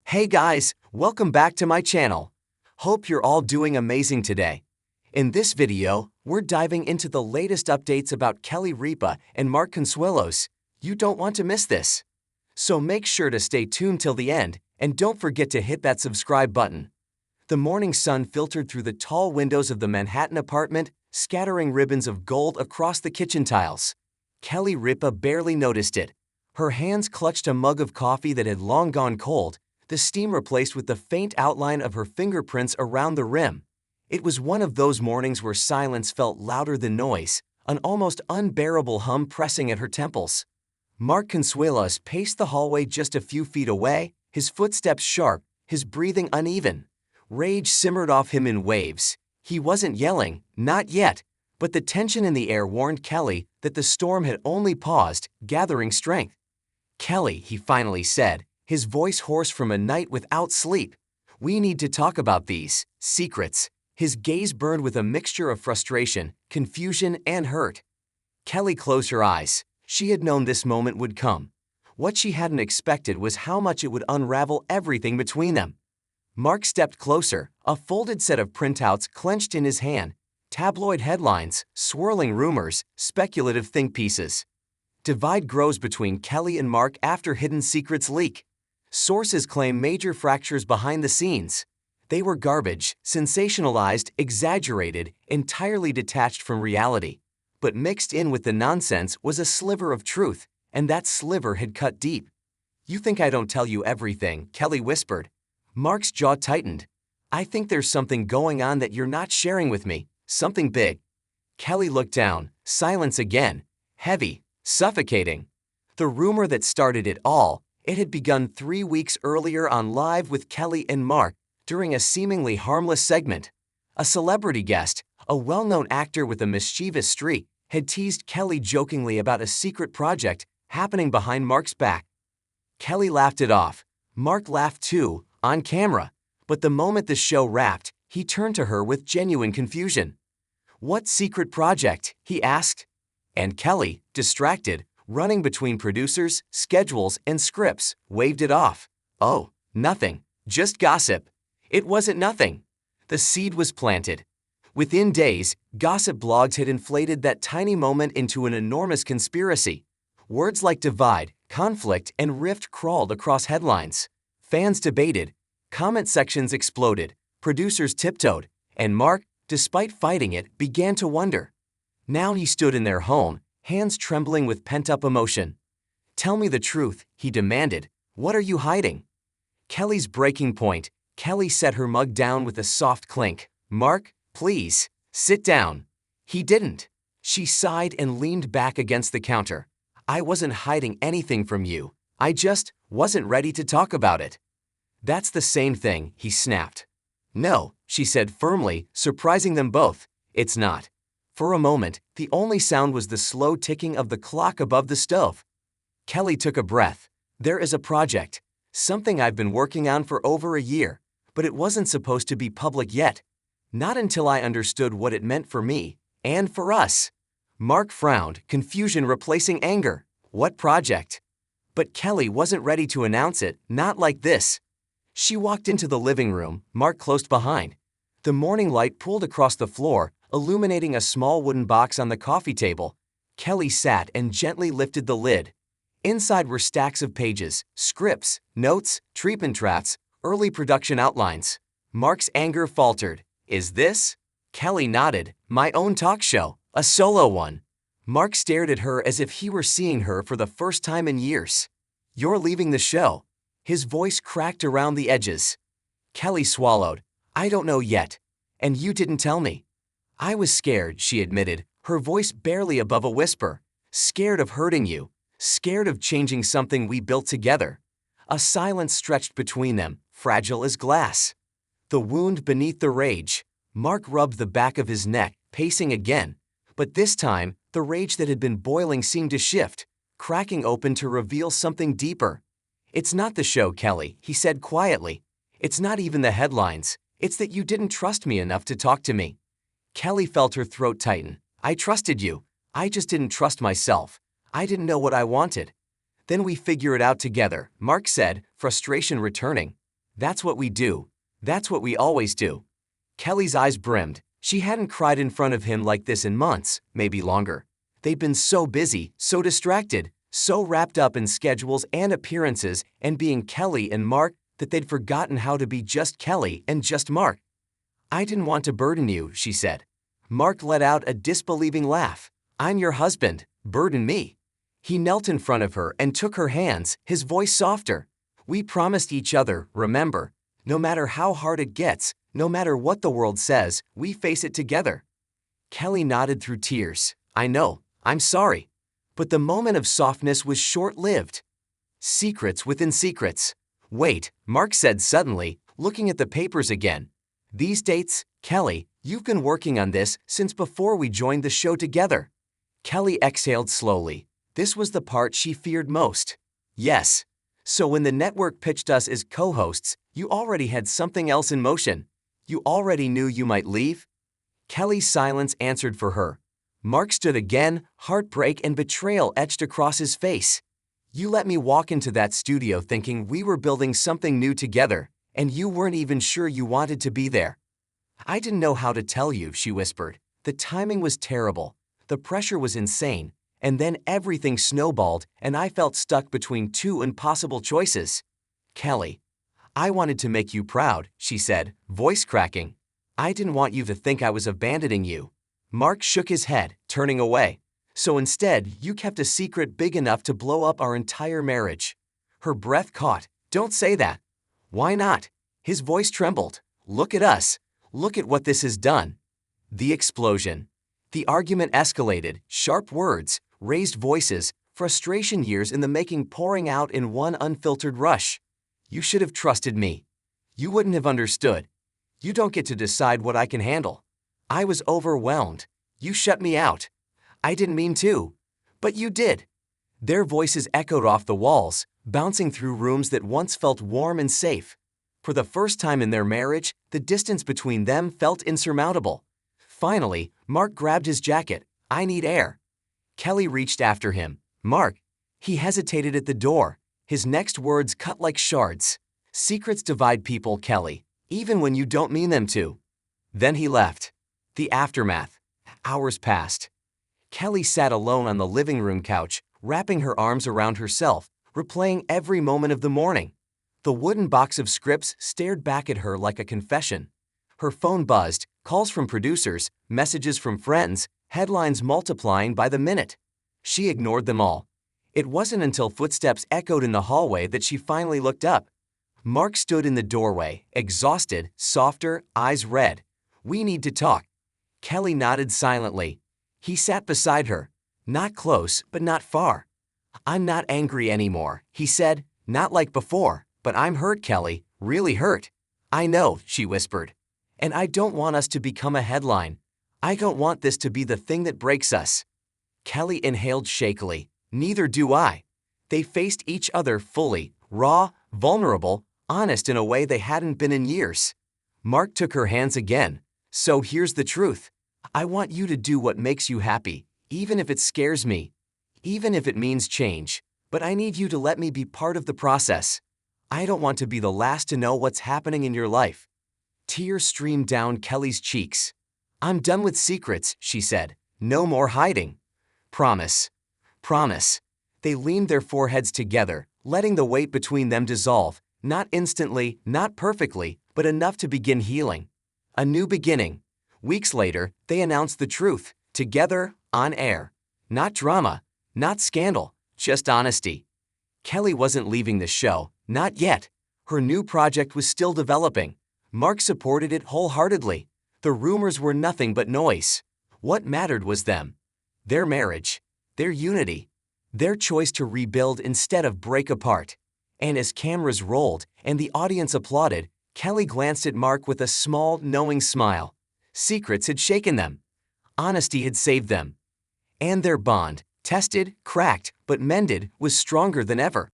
Hey guys, welcome back to my channel. Hope you're all doing amazing today. In this video, we're diving into the latest updates about Kelly Ripa and Mark Consuelos. You don't want to miss this. So make sure to stay tuned till the end, and don't forget to hit that subscribe button. The morning sun filtered through the tall windows of the Manhattan apartment, scattering ribbons of gold across the kitchen tiles. Kelly Ripa barely noticed it. Her hands clutched a mug of coffee that had long gone cold, the steam replaced with the faint outline of her fingerprints around the rim. It was one of those mornings where silence felt louder than noise, an almost unbearable hum pressing at her temples. Mark Consuelos paced the hallway just a few feet away, his footsteps sharp, his breathing uneven. Rage simmered off him in waves. He wasn't yelling, not yet, but the tension in the air warned Kelly that the storm had only paused, gathering strength. "Kelly," he finally said, his voice hoarse from a night without sleep. "We need to talk about these secrets." His gaze burned with a mixture of frustration, confusion, and hurt. Kelly closed her eyes. She had known this moment would come. What she hadn't expected was how much it would unravel everything between them. Mark stepped closer, a folded set of printouts clenched in his hand. Tabloid headlines, swirling rumors, speculative think pieces. Divide grows between Kelly and Mark after hidden secrets leak. Sources claim major fractures behind the scenes. They were garbage, sensationalized, exaggerated, entirely detached from reality. But mixed in with the nonsense was a sliver of truth, and that sliver had cut deep. "You think I don't tell you everything," Kelly whispered. Mark's jaw tightened. "I think there's something going on that you're not sharing with me, something big." Kelly looked down, silence again, heavy, suffocating. The rumor that started it all, it had begun 3 weeks earlier on Live with Kelly and Mark during a seemingly harmless segment. A celebrity guest, a well-known actor with a mischievous streak, had teased Kelly jokingly about a secret project happening behind Mark's back. Kelly laughed it off. Mark laughed too, on camera. But the moment the show wrapped, he turned to her with genuine confusion. "What secret project?" he asked. And Kelly, distracted, running between producers, schedules, and scripts, waved it off. "Oh, nothing. Just gossip." It wasn't nothing. The seed was planted. Within days, gossip blogs had inflated that tiny moment into an enormous conspiracy. Words like divide, conflict, and rift crawled across headlines. Fans debated. Comment sections exploded. Producers tiptoed. And Mark, despite fighting it, began to wonder. Now he stood in their home, hands trembling with pent-up emotion. "Tell me the truth," he demanded. "What are you hiding?" Kelly's breaking point. Kelly set her mug down with a soft clink. "Mark, please, sit down." He didn't. She sighed and leaned back against the counter. "I wasn't hiding anything from you. I just wasn't ready to talk about it." "That's the same thing," he snapped. "No," she said firmly, surprising them both. "It's not." For a moment, the only sound was the slow ticking of the clock above the stove. Kelly took a breath. "There is a project. Something I've been working on for over a year, but it wasn't supposed to be public yet. Not until I understood what it meant for me, and for us." Mark frowned, confusion replacing anger. "What project?" But Kelly wasn't ready to announce it, not like this. She walked into the living room, Mark close behind. The morning light pooled across the floor, illuminating a small wooden box on the coffee table. Kelly sat and gently lifted the lid. Inside were stacks of pages, scripts, notes, treatment drafts, early production outlines. Mark's anger faltered. "Is this?" Kelly nodded. "My own talk show, a solo one." Mark stared at her as if he were seeing her for the first time in years. "You're leaving the show." His voice cracked around the edges. Kelly swallowed. "I don't know yet. And you didn't tell me." "I was scared," she admitted, her voice barely above a whisper. "Scared of hurting you. Scared of changing something we built together." A silence stretched between them, fragile as glass. The wound beneath the rage. Mark rubbed the back of his neck, pacing again. But this time, the rage that had been boiling seemed to shift, cracking open to reveal something deeper. "It's not the show, Kelly," he said quietly. "It's not even the headlines. It's that you didn't trust me enough to talk to me." Kelly felt her throat tighten. "I trusted you. I just didn't trust myself. I didn't know what I wanted." "Then we figure it out together," Mark said, frustration returning. That's what we do. That's what we always do. Kelly's eyes brimmed. She hadn't cried in front of him like this in months, maybe longer. They'd been so busy, so distracted, so wrapped up in schedules and appearances and being Kelly and Mark that they'd forgotten how to be just Kelly and just Mark. I didn't want to burden you, she said. Mark let out a disbelieving laugh. I'm your husband, burden me. He knelt in front of her and took her hands, his voice softer. We promised each other, remember, no matter how hard it gets, no matter what the world says, we face it together. Kelly nodded through tears. I know, I'm sorry. But the moment of softness was short-lived. Secrets within secrets. Wait, Mark said suddenly, looking at the papers again. These dates, Kelly, you've been working on this since before we joined the show together. Kelly exhaled slowly. This was the part she feared most. Yes. So when the network pitched us as co-hosts, you already had something else in motion. You already knew you might leave? Kelly's silence answered for her. Mark stood again, heartbreak and betrayal etched across his face. You let me walk into that studio thinking we were building something new together, and you weren't even sure you wanted to be there. I didn't know how to tell you, she whispered. The timing was terrible. The pressure was insane. And then everything snowballed, and I felt stuck between two impossible choices. Kelly, I wanted to make you proud, she said, voice cracking. I didn't want you to think I was abandoning you. Mark shook his head, turning away. So instead, you kept a secret big enough to blow up our entire marriage. Her breath caught. Don't say that. Why not? His voice trembled. Look at us. Look at what this has done. The explosion. The argument escalated, sharp words, raised voices, frustration years in the making pouring out in one unfiltered rush. You should have trusted me. You wouldn't have understood. You don't get to decide what I can handle. I was overwhelmed. You shut me out. I didn't mean to. But you did. Their voices echoed off the walls, bouncing through rooms that once felt warm and safe. For the first time in their marriage, the distance between them felt insurmountable. Finally, Mark grabbed his jacket. I need air. Kelly reached after him. Mark. He hesitated at the door. His next words cut like shards. Secrets divide people, Kelly, even when you don't mean them to. Then he left. The aftermath. Hours passed. Kelly sat alone on the living room couch, wrapping her arms around herself, replaying every moment of the morning. The wooden box of scripts stared back at her like a confession. Her phone buzzed, calls from producers, messages from friends, headlines multiplying by the minute. She ignored them all. It wasn't until footsteps echoed in the hallway that she finally looked up. Mark stood in the doorway, exhausted, softer, eyes red. We need to talk. Kelly nodded silently. He sat beside her. Not close, but not far. I'm not angry anymore, he said. Not like before, but I'm hurt, Kelly, really hurt. I know, she whispered. And I don't want us to become a headline. I don't want this to be the thing that breaks us. Kelly inhaled shakily. Neither do I. They faced each other fully, raw, vulnerable, honest in a way they hadn't been in years. Mark took her hands again. So here's the truth. I want you to do what makes you happy, even if it scares me, even if it means change. But I need you to let me be part of the process. I don't want to be the last to know what's happening in your life. Tears streamed down Kelly's cheeks. I'm done with secrets, she said. No more hiding. Promise. Promise. They leaned their foreheads together, letting the weight between them dissolve, not instantly, not perfectly, but enough to begin healing. A new beginning. Weeks later, they announced the truth, together, on air. Not drama, not scandal, just honesty. Kelly wasn't leaving the show, not yet. Her new project was still developing. Mark supported it wholeheartedly. The rumors were nothing but noise. What mattered was them. Their marriage. Their unity. Their choice to rebuild instead of break apart. And as cameras rolled and the audience applauded, Kelly glanced at Mark with a small, knowing smile. Secrets had shaken them. Honesty had saved them. And their bond, tested, cracked, but mended, was stronger than ever.